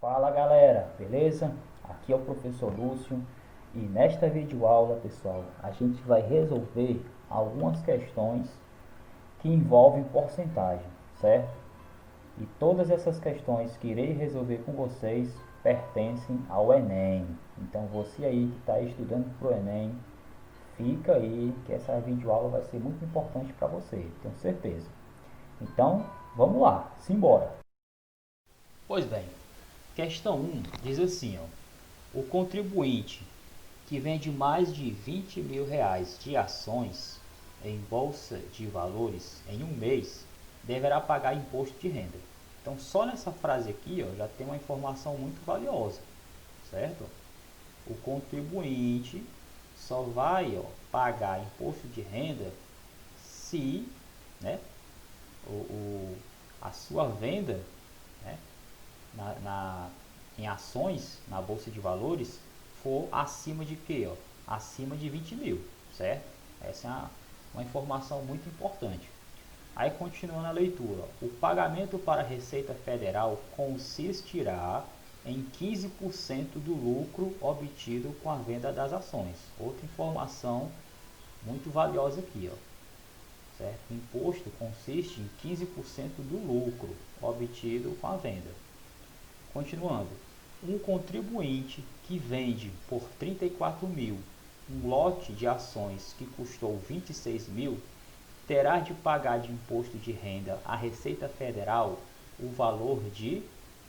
Fala galera, beleza? Aqui é o professor Lúcio e nesta videoaula, pessoal, a gente vai resolver algumas questões que envolvem porcentagem, certo? E todas essas questões que irei resolver com vocês pertencem ao Enem. Então você aí que está estudando para o Enem, fica aí que essa videoaula vai ser muito importante para você, tenho certeza. Então, vamos lá, simbora! Pois bem, questão 1 diz assim, ó, o contribuinte que vende mais de R$ 20.000 de ações em bolsa de valores em um mês deverá pagar imposto de renda. Então, só nessa frase aqui, ó, já tem uma informação muito valiosa, certo? O contribuinte só vai, ó, pagar imposto de renda se, né, a sua venda, né, em ações na bolsa de valores for acima de quê? Ó? Acima de 20 mil, certo? Essa é uma informação muito importante. Aí continuando a leitura, ó, o pagamento para a Receita Federal consistirá em 15% do lucro obtido com a venda das ações. Outra informação muito valiosa aqui, ó, certo? O imposto consiste em 15% do lucro obtido com a venda. Continuando, um contribuinte que vende por 34 mil um lote de ações que custou 26 mil terá de pagar de imposto de renda à Receita Federal o valor de,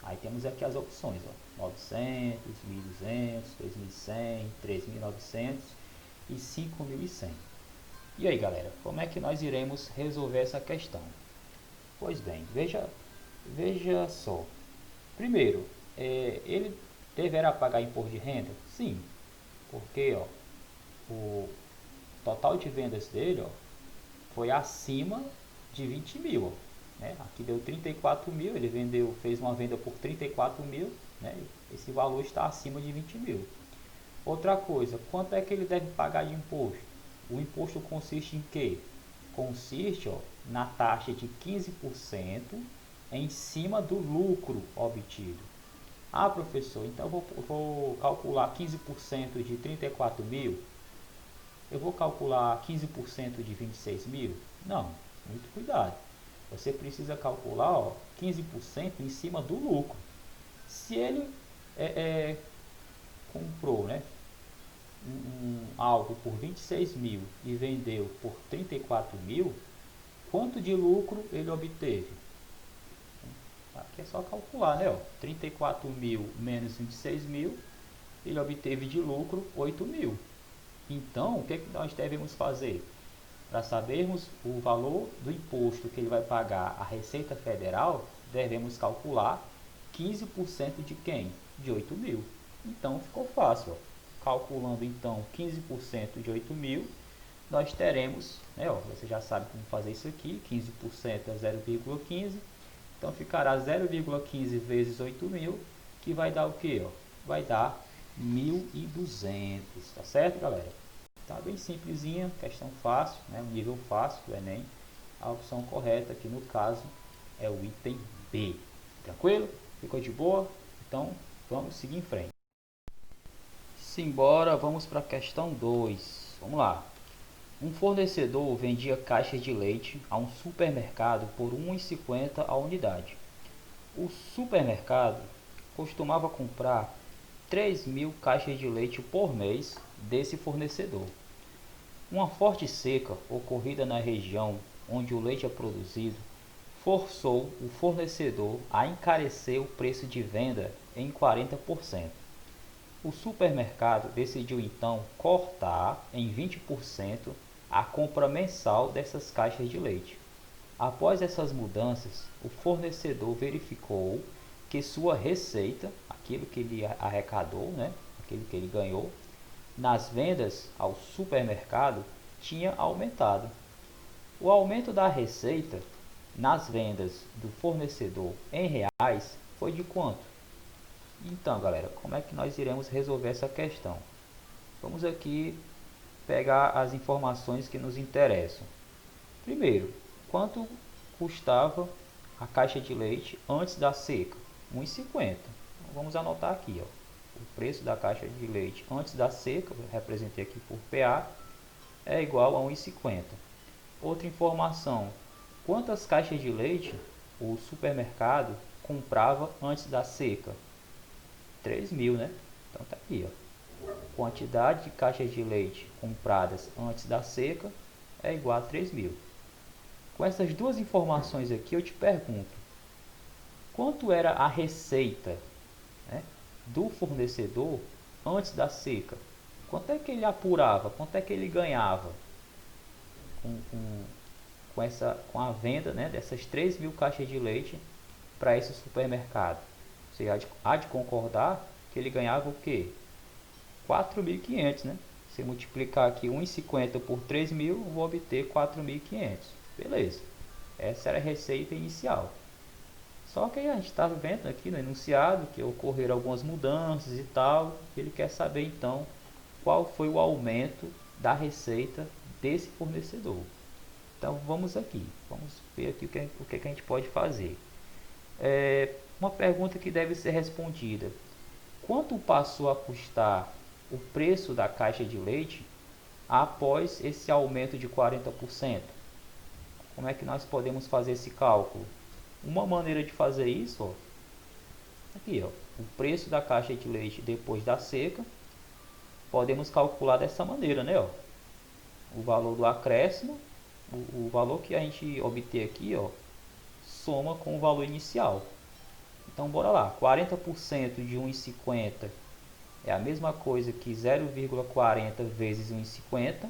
aí temos aqui as opções, ó, 900, 1.200, 2.100, 3.900 e 5.100. E aí galera, como é que nós iremos resolver essa questão? Pois bem, veja só. Primeiro, ele deverá pagar imposto de renda? Sim, porque ó, o total de vendas dele, ó, foi acima de 20 mil. Ó, né? Aqui deu 34 mil, ele fez uma venda por 34 mil, né? Esse valor está acima de 20 mil. Outra coisa, quanto é que ele deve pagar de imposto? O imposto consiste em quê? Consiste, ó, na taxa de 15% em cima do lucro obtido. Ah, professor, então eu vou calcular 15% de 34 mil? Eu vou calcular 15% de 26 mil? Não, muito cuidado. Você precisa calcular, ó, 15% em cima do lucro. Se ele comprou, né, algo por 26 mil e vendeu por 34 mil, quanto de lucro ele obteve? Aqui é só calcular, né? Ó, 34 mil menos 26 mil, ele obteve de lucro 8 mil. Então, o que é que nós devemos fazer? Para sabermos o valor do imposto que ele vai pagar à Receita Federal, devemos calcular 15% de quem? De 8 mil. Então, ficou fácil. Ó. Calculando, então, 15% de 8 mil, nós teremos, né, ó, você já sabe como fazer isso aqui, 15% é 0,15, então ficará 0,15 vezes 8 mil, que vai dar o que? Vai dar 1.200, tá certo, galera? Tá bem simplesinha, questão fácil, né? Um nível fácil do Enem. A opção correta aqui no caso é o item B. Tranquilo? Ficou de boa? Então vamos seguir em frente. Simbora, vamos para a questão 2. Vamos lá. Um fornecedor vendia caixas de leite a um supermercado por R$ 1,50 a unidade. O supermercado costumava comprar 3.000 caixas de leite por mês desse fornecedor. Uma forte seca ocorrida na região onde o leite é produzido forçou o fornecedor a encarecer o preço de venda em 40%. O supermercado decidiu então cortar em 20% a compra mensal dessas caixas de leite. Após essas mudanças, o fornecedor verificou que sua receita, aquilo que ele arrecadou, né, aquilo que ele ganhou, nas vendas ao supermercado tinha aumentado. O aumento da receita nas vendas do fornecedor em reais foi de quanto? Então, galera, como é que nós iremos resolver essa questão? Vamos aqui pegar as informações que nos interessam. Primeiro, quanto custava a caixa de leite antes da seca? 1,50. vamos anotar aqui, ó. O preço da caixa de leite antes da seca, eu representei aqui por PA, é igual a 1,50. Outra informação, quantas caixas de leite o supermercado comprava antes da seca? 3.000, né? Então tá aqui, ó. Quantidade de caixas de leite compradas antes da seca é igual a 3.000. Com essas duas informações aqui, eu te pergunto, quanto era a receita, né, do fornecedor antes da seca? Quanto é que ele apurava? Quanto é que ele ganhava com a venda, né, dessas 3.000 caixas de leite para esse supermercado? Você há de concordar que ele ganhava o quê? 4.500, né? Se multiplicar aqui 1,50 por 3.000, vou obter 4.500. Beleza. Essa era a receita inicial. Só que a gente está vendo aqui no enunciado que ocorreram algumas mudanças e tal. Ele quer saber então qual foi o aumento da receita desse fornecedor. Então vamos aqui, vamos ver aqui o que a gente pode fazer. Uma pergunta que deve ser respondida: quanto passou a custar o preço da caixa de leite após esse aumento de 40%? Como é que nós podemos fazer esse cálculo? Uma maneira de fazer isso, ó, aqui, ó, o preço da caixa de leite depois da seca, podemos calcular dessa maneira, né? Ó, o valor do acréscimo, o valor que a gente obter aqui, ó, soma com o valor inicial. Então, bora lá. 40% de 1,50 é a mesma coisa que 0,40 vezes 1,50.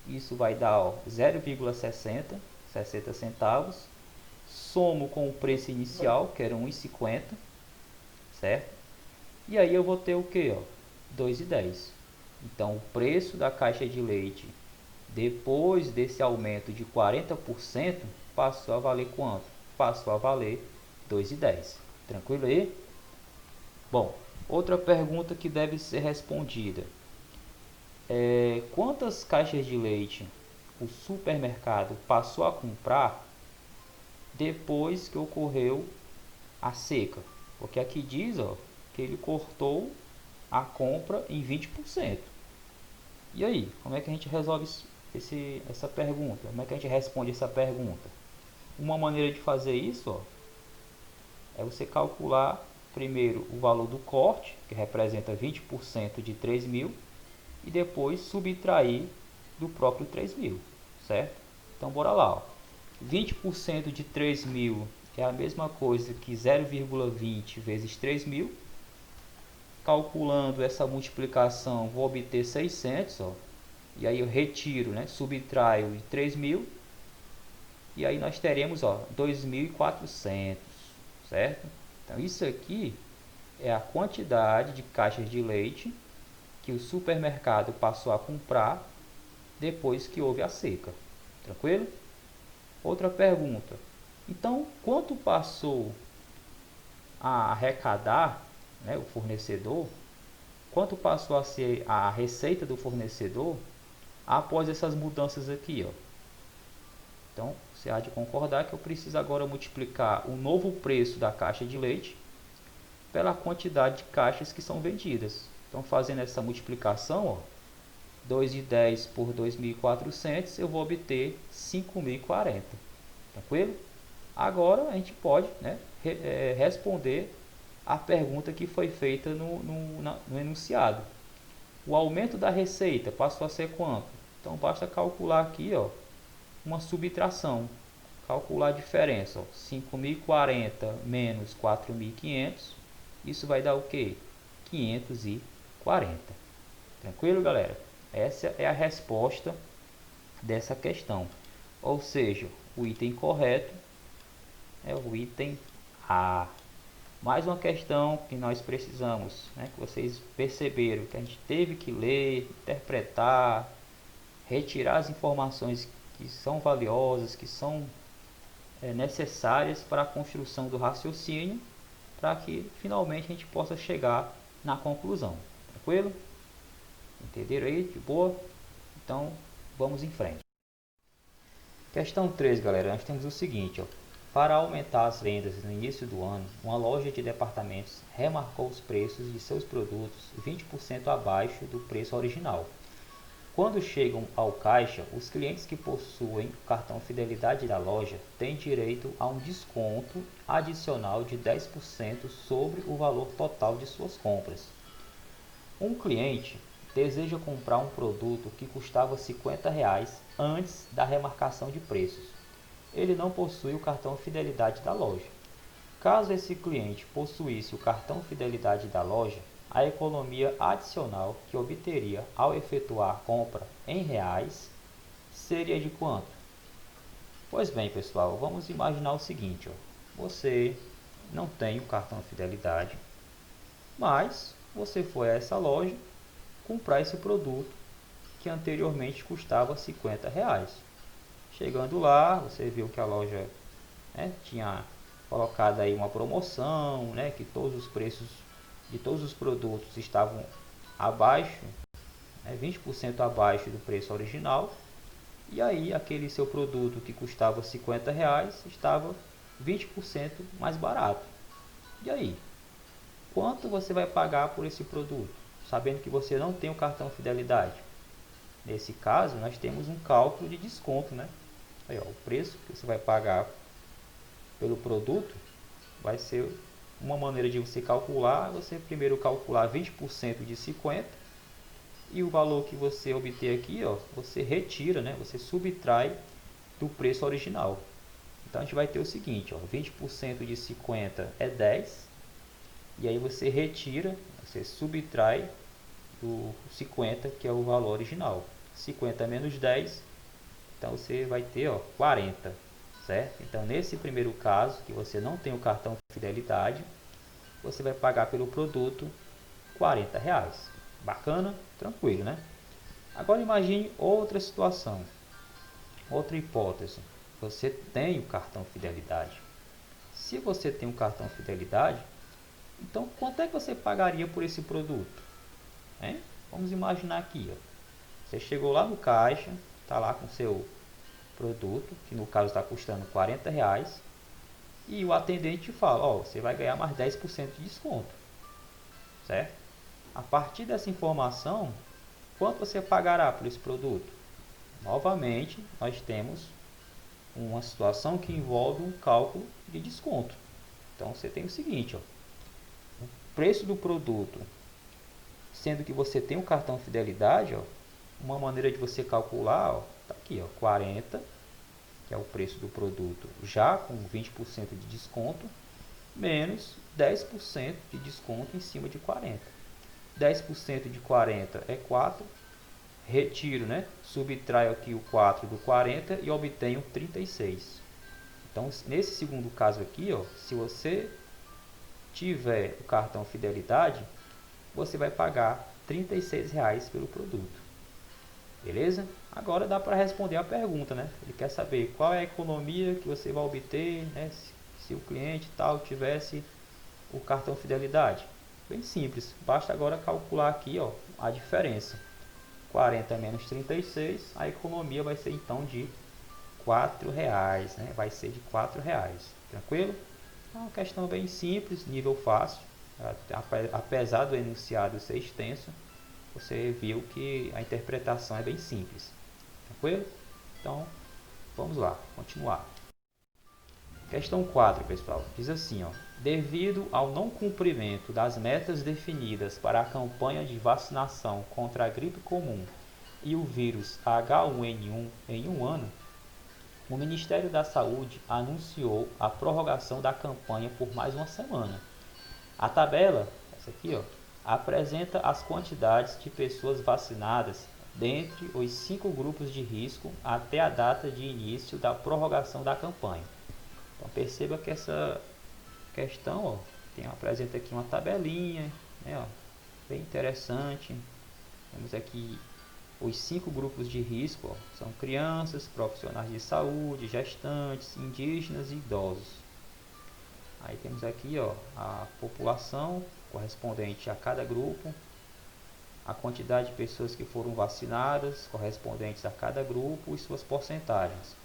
Isso vai dar 0,60, 60 centavos. Somo com o preço inicial, que era 1,50, certo? E aí eu vou ter o que? 2,10. Então, o preço da caixa de leite, depois desse aumento de 40%, passou a valer quanto? Passou a valer 2,10. Tranquilo aí? Bom, outra pergunta que deve ser respondida é: quantas caixas de leite o supermercado passou a comprar depois que ocorreu a seca? Porque aqui diz, ó, que ele cortou a compra em 20%. E aí, como é que a gente resolve essa pergunta? Como é que a gente responde essa pergunta? Uma maneira de fazer isso, ó, é você calcular primeiro o valor do corte, que representa 20% de 3.000, e depois subtrair do próprio 3.000, certo? Então, bora lá, ó. 20% de 3.000 é a mesma coisa que 0,20 vezes 3.000. Calculando essa multiplicação, vou obter 600, ó. E aí eu retiro, né, subtraio de 3.000, e aí nós teremos, ó, 2.400, certo? Então isso aqui é a quantidade de caixas de leite que o supermercado passou a comprar depois que houve a seca. Tranquilo? Outra pergunta: então quanto passou a arrecadar, né, o fornecedor? Quanto passou a ser a receita do fornecedor após essas mudanças aqui, ó? Então, você há de concordar que eu preciso agora multiplicar o novo preço da caixa de leite pela quantidade de caixas que são vendidas. Então, fazendo essa multiplicação, ó, 2,10 por 2.400, eu vou obter 5.040. Tranquilo? Agora, a gente pode, né, responder a pergunta que foi feita no enunciado. O aumento da receita passou a ser quanto? Então, basta calcular aqui, ó, uma subtração. Calcular a diferença, 5.040 menos 4.500, isso vai dar o quê? 540. Tranquilo, galera? Essa é a resposta dessa questão. Ou seja, o item correto é o item A. Mais uma questão que nós precisamos, né, que vocês perceberam, que a gente teve que ler, interpretar, retirar as informações que são valiosas, que são necessárias para a construção do raciocínio, para que finalmente a gente possa chegar na conclusão. Tranquilo? Entenderam aí? De boa? Então, vamos em frente. Questão 3, galera. Nós temos o seguinte, ó. Para aumentar as vendas no início do ano, uma loja de departamentos remarcou os preços de seus produtos 20% abaixo do preço original. Quando chegam ao caixa, os clientes que possuem o cartão Fidelidade da loja têm direito a um desconto adicional de 10% sobre o valor total de suas compras. Um cliente deseja comprar um produto que custava R$ 50 antes da remarcação de preços. Ele não possui o cartão Fidelidade da loja. Caso esse cliente possuísse o cartão Fidelidade da loja, a economia adicional que obteria ao efetuar a compra em reais seria de quanto? Pois bem, pessoal, vamos imaginar o seguinte, você não tem o cartão Fidelidade, mas você foi a essa loja comprar esse produto que anteriormente custava R$ 50. Chegando lá, você viu que a loja, tinha colocado aí uma promoção, que todos os preços de todos os produtos estavam abaixo, 20% abaixo do preço original. E aí aquele seu produto que custava R$ 50 estava 20% mais barato. E aí, quanto você vai pagar por esse produto, sabendo que você não tem o cartão Fidelidade? Nesse caso, nós temos um cálculo de desconto, Aí, o preço que você vai pagar pelo produto vai ser uma maneira de você calcular. Você primeiro calcular 20% de 50 e o valor que você obter aqui, você retira, você subtrai do preço original. Então a gente vai ter o seguinte, 20% de 50 é 10, e aí você retira, você subtrai do 50, que é o valor original. 50 menos 10, então você vai ter 40, certo? Então nesse primeiro caso, que você não tem o cartão Fidelidade, você vai pagar pelo produto R$ 40. Bacana? Tranquilo, Agora imagine outra situação, outra hipótese. Você tem o cartão Fidelidade. Se você tem o cartão Fidelidade, então quanto é que você pagaria por esse produto? Vamos imaginar aqui, você chegou lá no caixa, está lá com seu produto, que no caso está custando R$ 40, e o atendente fala, você vai ganhar mais 10% de desconto, certo? A partir dessa informação, quanto você pagará por esse produto? Novamente, nós temos uma situação que envolve um cálculo de desconto. Então você tem o seguinte, o preço do produto, sendo que você tem o cartão Fidelidade, uma maneira de você calcular, está aqui, 40, que é o preço do produto já com 20% de desconto, menos 10% de desconto em cima de 40. 10% de 40 é 4, retiro, subtraio aqui o 4 do 40 e obtenho 36. Então, nesse segundo caso aqui, se você tiver o cartão Fidelidade, você vai pagar R$ 36 pelo produto. Beleza? Agora dá para responder a pergunta, Ele quer saber qual é a economia que você vai obter, se o cliente tal tivesse o cartão Fidelidade. Bem simples, basta agora calcular aqui, a diferença. 40 menos 36, a economia vai ser então de R$ 4, Vai ser de R$ 4, tranquilo? É uma questão bem simples, nível fácil, apesar do enunciado ser extenso, você viu que a interpretação é bem simples, tranquilo? Então, vamos lá, continuar. Questão 4, pessoal, diz assim, devido ao não cumprimento das metas definidas para a campanha de vacinação contra a gripe comum e o vírus H1N1 em um ano, o Ministério da Saúde anunciou a prorrogação da campanha por mais uma semana. A tabela, essa aqui, apresenta as quantidades de pessoas vacinadas dentre os 5 grupos de risco até a data de início da prorrogação da campanha. Então perceba que essa questão apresenta aqui uma tabelinha, bem interessante. Temos aqui os 5 grupos de risco, são crianças, profissionais de saúde, gestantes, indígenas e idosos. Aí temos aqui a população correspondente a cada grupo, a quantidade de pessoas que foram vacinadas correspondentes a cada grupo e suas porcentagens.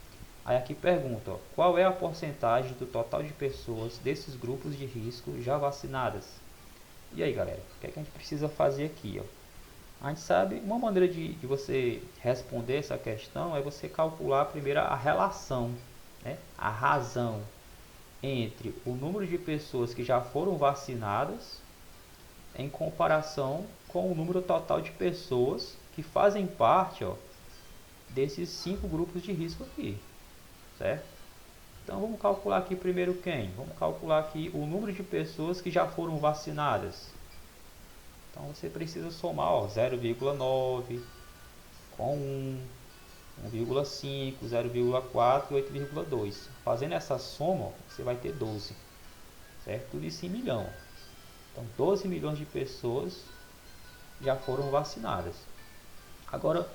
Aí aqui pergunta, ó, qual é a porcentagem do total de pessoas desses grupos de risco já vacinadas? E aí, galera, o que é que a gente precisa fazer aqui, ó? A gente sabe, uma maneira de você responder essa questão é você calcular primeiro a relação, né? A razão entre o número de pessoas que já foram vacinadas em comparação com o número total de pessoas que fazem parte, ó, desses 5 grupos de risco aqui, certo? Então vamos calcular aqui primeiro quem? Vamos calcular aqui o número de pessoas que já foram vacinadas. Então você precisa somar 0,9 com 1, 1,5, 0,4 e 8,2. Fazendo essa soma, ó, você vai ter 12, certo? Tudo isso em milhão. Então 12 milhões de pessoas já foram vacinadas. Agora,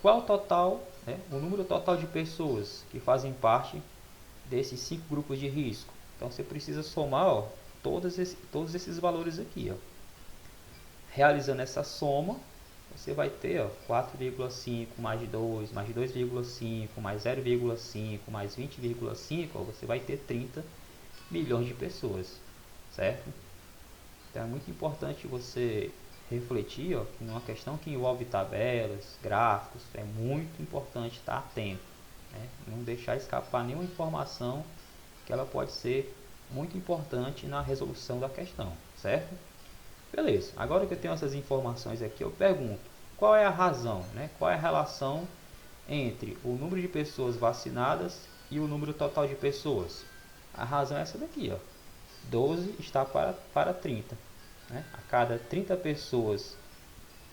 qual o total, né, o número total de pessoas que fazem parte desses 5 grupos de risco? Então você precisa somar, ó, todos esses valores aqui, ó. Realizando essa soma, você vai ter 4,5 mais 2, mais 2,5, mais 0,5, mais 20,5, você vai ter 30 milhões de pessoas, certo? Então é muito importante você refletir, ó, que numa questão que envolve tabelas, gráficos, é muito importante estar atento, né? Não deixar escapar nenhuma informação que ela pode ser muito importante na resolução da questão, certo? Beleza, agora que eu tenho essas informações aqui, eu pergunto, qual é a razão, né? Qual é a relação entre o número de pessoas vacinadas e o número total de pessoas? A razão é essa daqui, ó. 12 está para 30. Né? A cada 30 pessoas,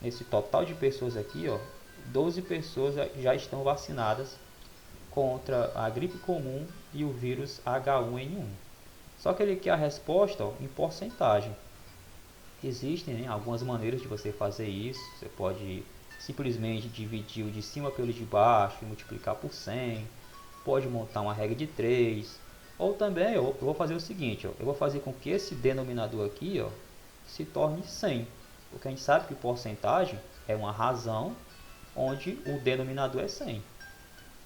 nesse total de pessoas aqui, ó, 12 pessoas já estão vacinadas contra a gripe comum e o vírus H1N1. Só que ele quer a resposta, ó, em porcentagem. Existem, né, algumas maneiras de você fazer isso. Você pode simplesmente dividir o de cima pelo de baixo e multiplicar por 100. Pode montar uma regra de 3. Ou também eu vou fazer o seguinte, ó, eu vou fazer com que esse denominador aqui, ó, se torne 100. Porque a gente sabe que porcentagem é uma razão onde o denominador é 100.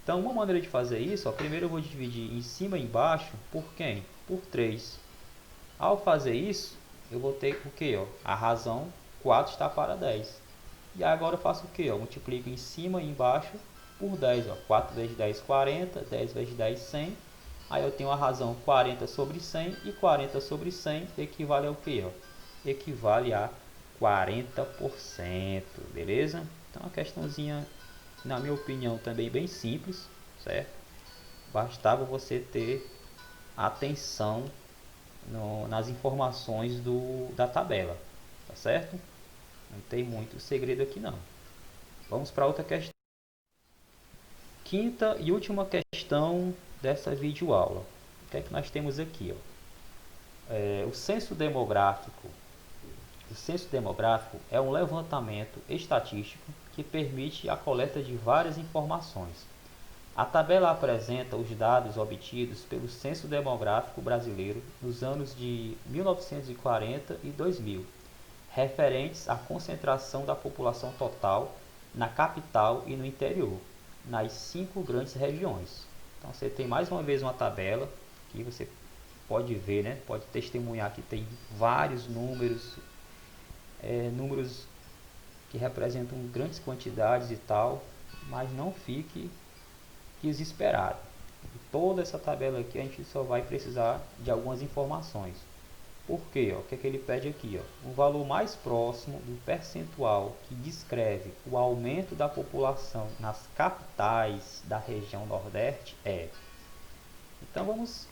Então, uma maneira de fazer isso, ó, primeiro eu vou dividir em cima e embaixo por quem? Por 3. Ao fazer isso, eu vou ter o que? A razão 4 está para 10. E agora eu faço o que? Multiplico em cima e embaixo por 10. Ó. 4 vezes 10, 40. 10 vezes 10, 100. Aí eu tenho a razão 40 sobre 100. E 40 sobre 100 equivale ao que? Equivale a 40%. Beleza? Então, uma questãozinha, na minha opinião, também bem simples, certo? Bastava você ter atenção nas informações da tabela, tá certo? Não tem muito segredo aqui não. Vamos para outra questão. Quinta e última questão dessa videoaula. O que é que nós temos aqui? Ó? O censo demográfico. O censo demográfico é um levantamento estatístico que permite a coleta de várias informações. A tabela apresenta os dados obtidos pelo Censo Demográfico Brasileiro nos anos de 1940 e 2000, referentes à concentração da população total na capital e no interior, nas 5 grandes regiões. Então você tem mais uma vez uma tabela que você pode ver, né? Pode testemunhar que tem vários números, números que representam grandes quantidades e tal, mas não fique desesperado. Toda essa tabela aqui a gente só vai precisar de algumas informações. Por quê? O que é que ele pede aqui? O valor mais próximo do percentual que descreve o aumento da população nas capitais da região Nordeste é. Então vamos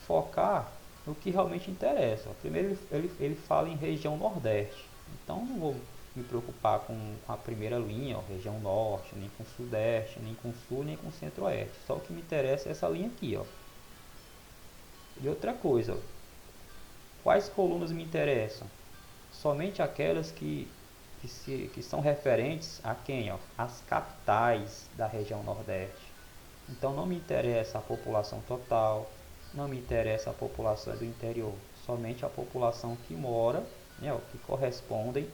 focar no que realmente interessa. Primeiro ele fala em região Nordeste. Então não vou me preocupar com a primeira linha, região Norte, nem com Sudeste, nem com Sul, nem com Centro-Oeste. Só o que me interessa é essa linha aqui. E outra coisa, quais colunas me interessam? Somente aquelas que são referentes a quem? As capitais da região Nordeste. Então não me interessa a população total, não me interessa a população do interior, somente a população que mora, que correspondem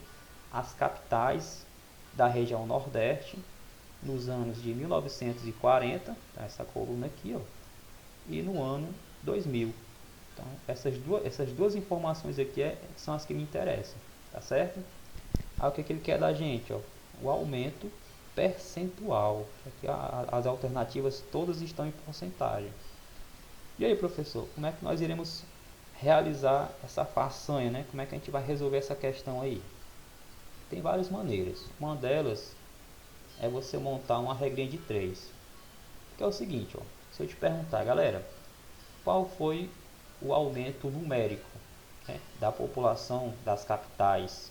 às capitais da região Nordeste nos anos de 1940, tá, essa coluna aqui, ó, e no ano 2000. Então, essas duas informações aqui são as que me interessam, tá certo? Aí o que ele quer da gente, ó? O aumento percentual. Aqui as alternativas todas estão em porcentagem. E aí, professor, como é que nós iremos realizar essa façanha, né? Como é que a gente vai resolver essa questão aí? Tem várias maneiras. Uma delas é você montar uma regrinha de 3. Que é o seguinte, ó. Se eu te perguntar, galera, qual foi o aumento numérico, né, da população das capitais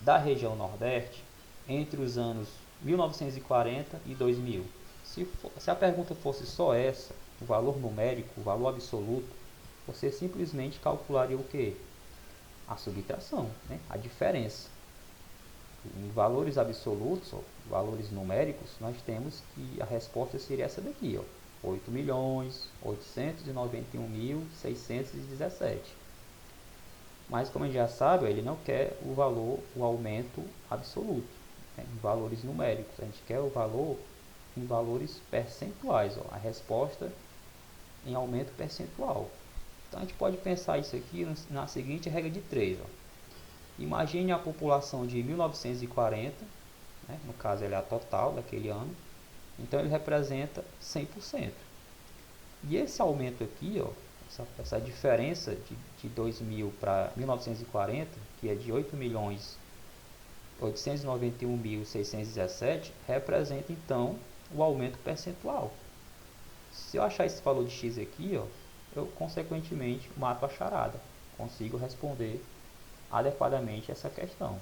da região Nordeste entre os anos 1940 e 2000? Se a pergunta fosse só essa, o valor numérico, o valor absoluto, você simplesmente calcularia o que? A subtração, né? A diferença. Em valores absolutos, ó, valores numéricos, nós temos que a resposta seria essa daqui, ó, 8.891.617. Mas como a gente já sabe, ele não quer o aumento absoluto, né, em valores numéricos. A gente quer o valor em valores percentuais, ó, a resposta em aumento percentual. Então a gente pode pensar isso aqui na seguinte regra de 3. Ó. Imagine a população de 1940, né, no caso ele é a total daquele ano, então ele representa 100%. E esse aumento aqui, ó, essa diferença de 2000 para 1940, que é de 8.891.617, representa então o aumento percentual. Se eu achar esse valor de x aqui, ó, eu consequentemente mato a charada, consigo responder adequadamente essa questão.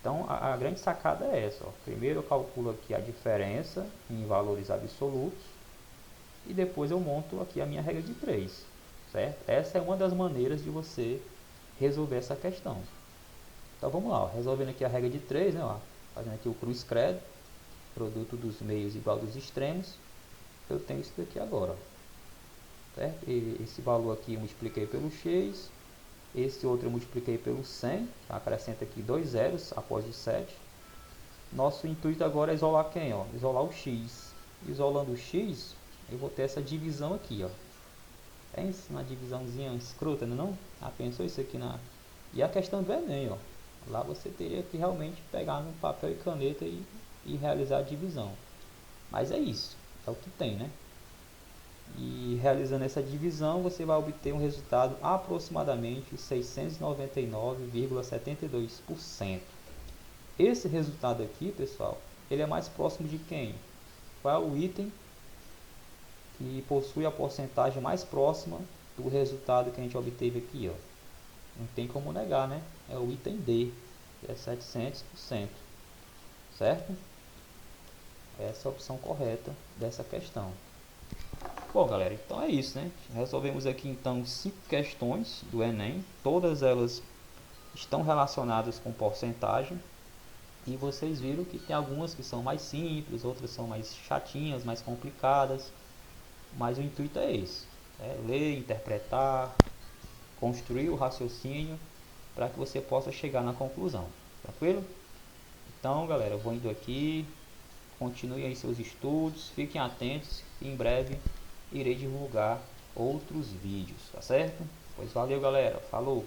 Então a grande sacada é essa, ó. Primeiro eu calculo aqui a diferença em valores absolutos e depois eu monto aqui a minha regra de 3, certo? Essa é uma das maneiras de você resolver essa questão. Então vamos lá, ó. Resolvendo aqui a regra de 3, né, ó, fazendo aqui o cruz credo, produto dos meios igual dos extremos, eu tenho isso daqui agora, ó, certo? E esse valor aqui eu multipliquei pelo x, esse outro eu multipliquei pelo 100, acrescenta aqui 2 zeros após o 7. Nosso intuito agora é isolar quem? Ó? Isolar o x. Isolando o x, eu vou ter essa divisão aqui. Ó. É uma divisãozinha escrota, não? Ah, pensou isso aqui na... E a questão do Enem, ó. Lá você teria que realmente pegar no papel e caneta e realizar a divisão. Mas é isso, é o que tem, né? E realizando essa divisão, você vai obter um resultado aproximadamente 699,72%. Esse resultado aqui, pessoal, ele é mais próximo de quem? Qual é o item que possui a porcentagem mais próxima do resultado que a gente obteve aqui? Ó? Não tem como negar, né? É o item D, que é 700%. Certo? Essa é a opção correta dessa questão. Bom, galera, então é isso, né? Resolvemos aqui então 5 questões do Enem, todas elas estão relacionadas com porcentagem, e vocês viram que tem algumas que são mais simples, outras são mais chatinhas, mais complicadas, mas o intuito é esse, ler, interpretar, construir o raciocínio para que você possa chegar na conclusão, tranquilo? Então, galera, eu vou indo aqui, continuem aí seus estudos, fiquem atentos, e em breve irei divulgar outros vídeos, tá certo? Pois valeu, galera, falou!